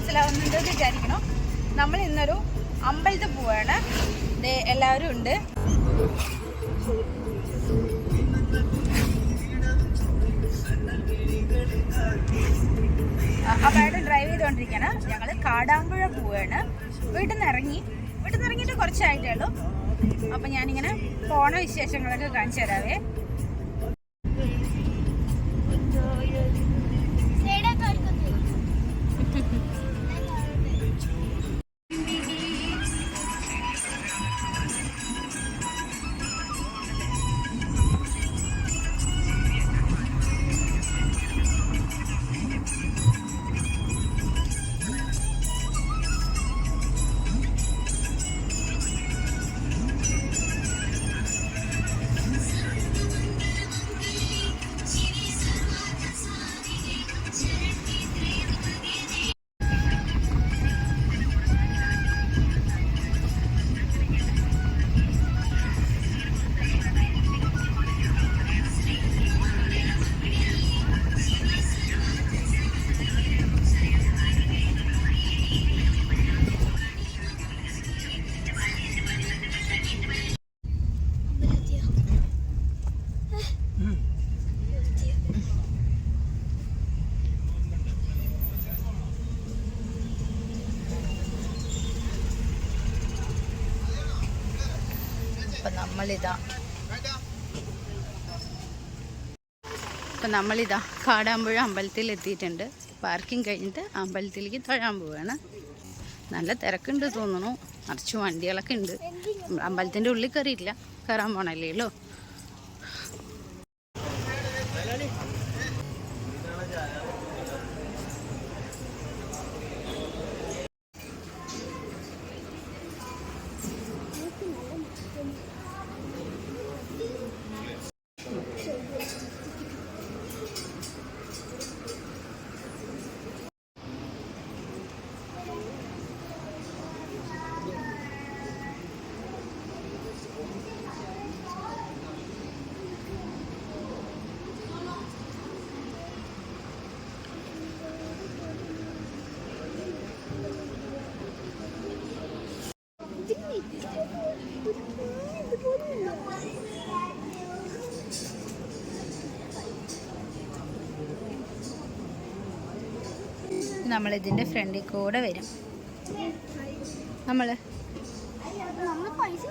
മനസ്സിലാവുന്നുണ്ടെന്ന് വിചാരിക്കണം. നമ്മൾ ഇന്നൊരു അമ്പലത്തിൽ പോവാണ്. എല്ലാവരും ഉണ്ട്. അപ്പായിട്ട് ഡ്രൈവ് ചെയ്തുകൊണ്ടിരിക്കുകയാണ്. ഞങ്ങൾ കാടാമ്പുഴ പോവാണ്. വീട്ടിൽ നിന്ന് ഇറങ്ങിയിട്ട് കുറച്ചായിട്ടേ ഉള്ളൂ. അപ്പം ഞാനിങ്ങനെ പോണ വിശേഷങ്ങളൊക്കെ കാണിച്ചു തരാവേ. നമ്മളിതാ കാടാമ്പുഴ അമ്പലത്തിൽ എത്തിയിട്ടുണ്ട്. പാർക്കിംഗ് കഴിഞ്ഞിട്ട് അമ്പലത്തിലേക്ക് തൊഴാൻ പോവുകയാണ്. നല്ല തിരക്കുണ്ട് തോന്നുന്നു. നിറച്ച് വണ്ടികളൊക്കെ ഉണ്ട്. അമ്പലത്തിൻ്റെ ഉള്ളിൽ കയറിയില്ല, കയറാൻ പോണല്ലേല്ലോ. നമ്മളിതിൻ്റെ ഫ്രണ്ടിൽ കൂടെ വരും. നമ്മൾ പൈസ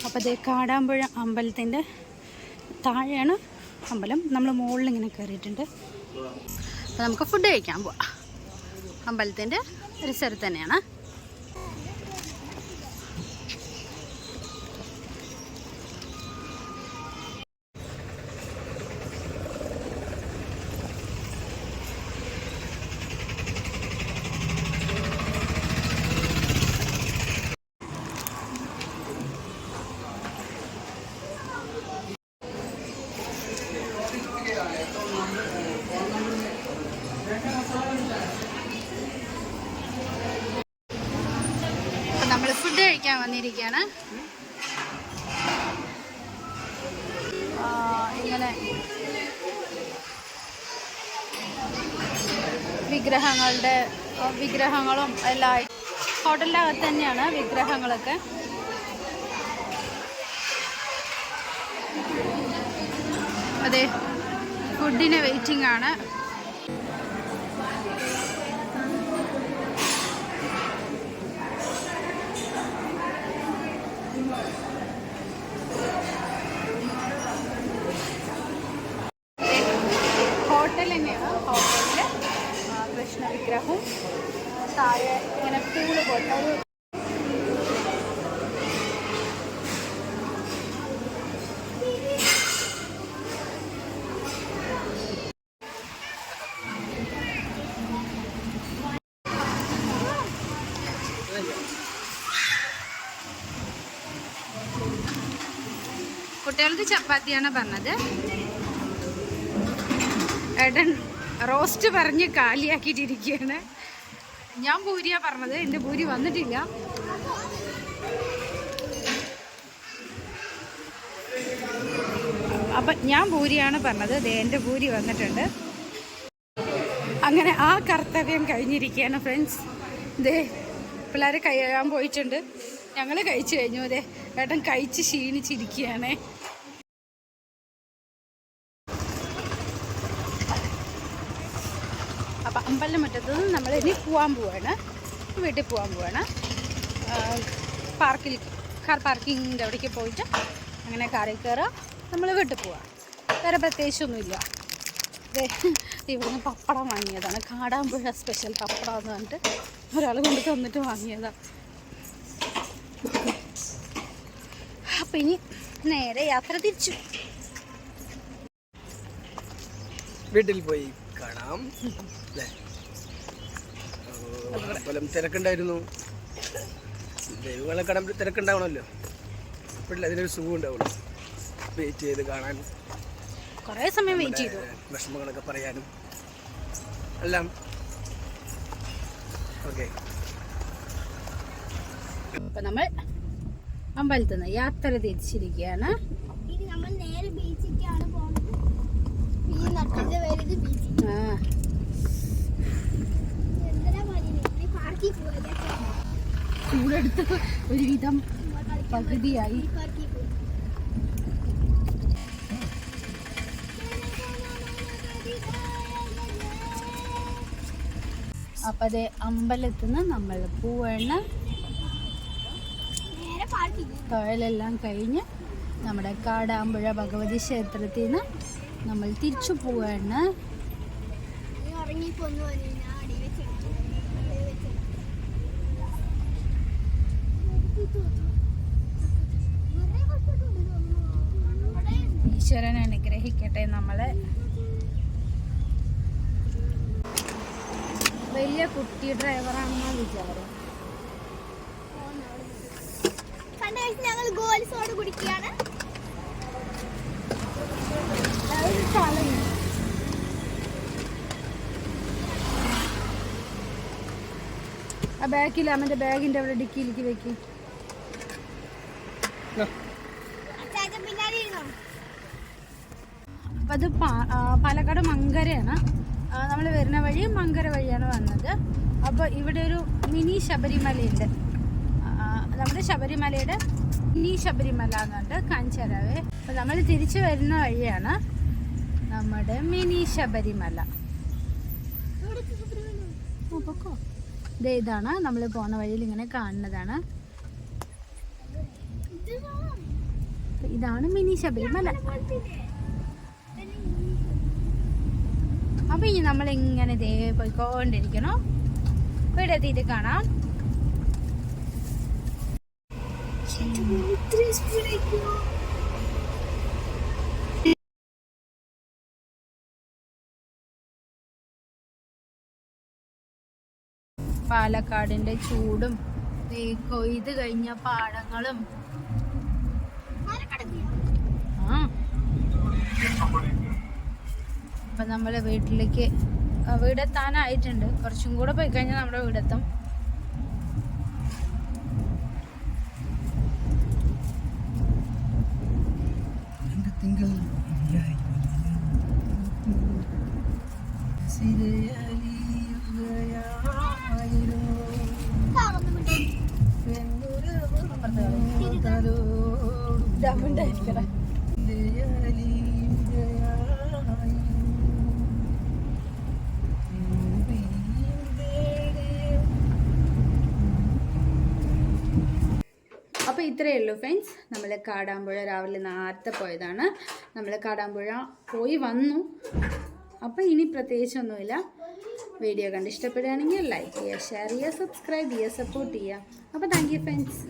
അപ്പോൾ അതേ കാടാമ്പുഴ അമ്പലത്തിൻ്റെ താഴെയാണ് അമ്പലം. നമ്മൾ മുകളിൽ ഇങ്ങനെ കയറിയിട്ടുണ്ട്. അപ്പോൾ നമുക്ക് ഫുഡ് കഴിക്കാൻ പോവാം. അമ്പലത്തിൻ്റെ പരിസരത്ത് തന്നെയാണ്. നമ്മൾ ഫുഡ് കഴിക്കാൻ വന്നിരിക്കുകയാണ്. ഇങ്ങനെ വിഗ്രഹങ്ങളും എല്ലാം ഹോട്ടലിൻ്റെ അകത്ത് തന്നെയാണ് വിഗ്രഹങ്ങളൊക്കെ. അതെ, ഫുഡിന് വെയിറ്റിംഗ് ആണ്. ഹോട്ടൽ തന്നെയാണ്. ഹോട്ടലിൽ കൃഷ്ണ വിഗ്രഹവും താഴെ ഇങ്ങനെ പൂള് പോലത്തെ ഒരു കുട്ടികൾക്ക് ചപ്പാത്തിയാണ് പറഞ്ഞത്. ഏട്ടൻ റോസ്റ്റ് പറഞ്ഞ് കാലിയാക്കിയിട്ടിരിക്കുകയാണ്. ഞാൻ പൂരിയാണ് പറഞ്ഞത്, എൻ്റെ പൂരി വന്നിട്ടില്ല. അപ്പം ഞാൻ പൂരിയാണ് പറഞ്ഞത്, ദേ എൻ്റെ പൂരി വന്നിട്ടുണ്ട്. അങ്ങനെ ആ കർത്തവ്യം കഴിഞ്ഞിരിക്കുകയാണ് ഫ്രണ്ട്സ്. ദേ പിള്ളേർ കഴിയാൻ പോയിട്ടുണ്ട്, ഞങ്ങൾ കഴിച്ചു കഴിഞ്ഞു. അതെ ഏട്ടൻ കഴിച്ച് ക്ഷീണിച്ചിരിക്കുകയാണ്. അപ്പം അമ്പലമുറ്റത്ത് നിന്ന് നമ്മൾ ഇനി പോകാൻ പോവാണ്, വീട്ടിൽ പോകാൻ പോവാണ്. പാർക്കിൽ കാർ പാർക്കിങ്ങിൻ്റെ അവിടേക്ക് പോയിട്ട് അങ്ങനെ കാറിൽ കയറുക, നമ്മൾ വീട്ടിൽ പോവാം. വേറെ പ്രത്യേകിച്ചൊന്നുമില്ല. അതെ ഇവിടുന്ന് പപ്പടം വാങ്ങിയതാണ്, കാടാമ്പുഴ സ്പെഷ്യൽ പപ്പടം എന്ന് പറഞ്ഞിട്ട് ഒരാൾ കൊണ്ട് തന്നിട്ട് വാങ്ങിയതാണ്. അപ്പം ഇനി നേരെ യാത്ര തിരിച്ചു വീട്ടിൽ പോയി കാണാം. അമ്പലം തിരക്കുണ്ടായിരുന്നു, ദൈവങ്ങളെ കാണാൻ തിരക്കുണ്ടാവണമല്ലോ, അപ്പോഴല്ലേ അതിനൊരു സുഖം ഉണ്ടാവുള്ളൂ. വെയിറ്റ് ചെയ്ത് കാണാൻ, കുറേ സമയം വെയിറ്റ് ചെയ്തു, വിഷമങ്ങളൊക്കെ പറയാനും എല്ലാം. ഓക്കെ, അപ്പം നമ്മൾ അമ്പലത്തിൽ നിന്ന് യാത്ര തിരിച്ചിരിക്കുകയാണ്. ഇനി നമ്മൾ നേരെ ബീച്ചിലേക്കാണ് പോകുന്നത്. ഈ നട്ടന്റെ പേര് ബീച്ച്. ചൂടെടുത്ത് ഒരുവിധം പകുതിയായി. അപ്പം അതേ അമ്പലത്തിൽ നിന്ന് നമ്മൾ പോവാണ്. തൊഴിലെല്ലാം കഴിഞ്ഞ് നമ്മുടെ കാടാമ്പുഴ ഭഗവതി ക്ഷേത്രത്തിൽ നിന്ന് നമ്മൾ തിരിച്ചു പോവാണ്. ഈശ്വരൻ അനുഗ്രഹിക്കട്ടെ. നമ്മളെ വലിയ കുട്ടി ഡ്രൈവറാണെന്നാ വിചാരം. ഞങ്ങൾ ഗോലി സോഡ കുടിക്കുകയാണ്. ആ ബാക്കിൽ അമ്മൻ്റെ ബാഗിൻ്റെ അവിടെ ഡിക്കിയിലേക്ക് വെക്കും. അപ്പം അത് പാലക്കാട് മങ്കരയാണ്. നമ്മൾ വരുന്ന വഴി മങ്കര വഴിയാണ് വന്നത്. അപ്പോൾ ഇവിടെ ഒരു മിനി ശബരിമലയുണ്ട്. നമ്മുടെ ശബരിമലയുടെ മിനി ശബരിമല എന്നുണ്ട്, കാഞ്ചാരാവേ. അപ്പോൾ നമ്മൾ തിരിച്ചു വരുന്ന വഴിയാണ് നമ്മുടെ മിനി ശബരിമല. ഇതാണ് നമ്മൾ പോണ വഴിയിൽ ഇങ്ങനെ കാണുന്നതാണ്. ഇതാണ് മിനി ശബരിമല. അപ്പൊ ഇനി നമ്മൾ ഇങ്ങനെ ദേ പോയിക്കൊണ്ടിരിക്കണം. ഇവിടെ എത്തിയിട്ട് കാണാം. പാലക്കാടിന്റെ ചൂടും കൊയ്ത് കഴിഞ്ഞ പാടങ്ങളും. അപ്പൊ നമ്മള് വീട്ടിലേക്ക് വീടെത്താനായിട്ടുണ്ട്. കുറച്ചും കൂടെ പോയി കഴിഞ്ഞാൽ നമ്മുടെ വീടെത്തും. അപ്പോൾ ഇത്രയേ ഉള്ളൂ ഫ്രണ്ട്സ്. നമ്മൾ കാടാമ്പുഴ രാവിലെ നേരത്തെ പോയതാണ്. നമ്മൾ കാടാമ്പുഴ പോയി വന്നു. അപ്പോൾ ഇനി പ്രത്യേകിച്ചൊന്നുമില്ല. വീഡിയോ കണ്ട് ഇഷ്ടപ്പെടുകയാണെങ്കിൽ ലൈക്ക് ചെയ്യുക, ഷെയർ ചെയ്യുക, സബ്സ്ക്രൈബ് ചെയ്യുക, സപ്പോർട്ട് ചെയ്യുക. അപ്പോൾ താങ്ക് യു ഫ്രണ്ട്സ്.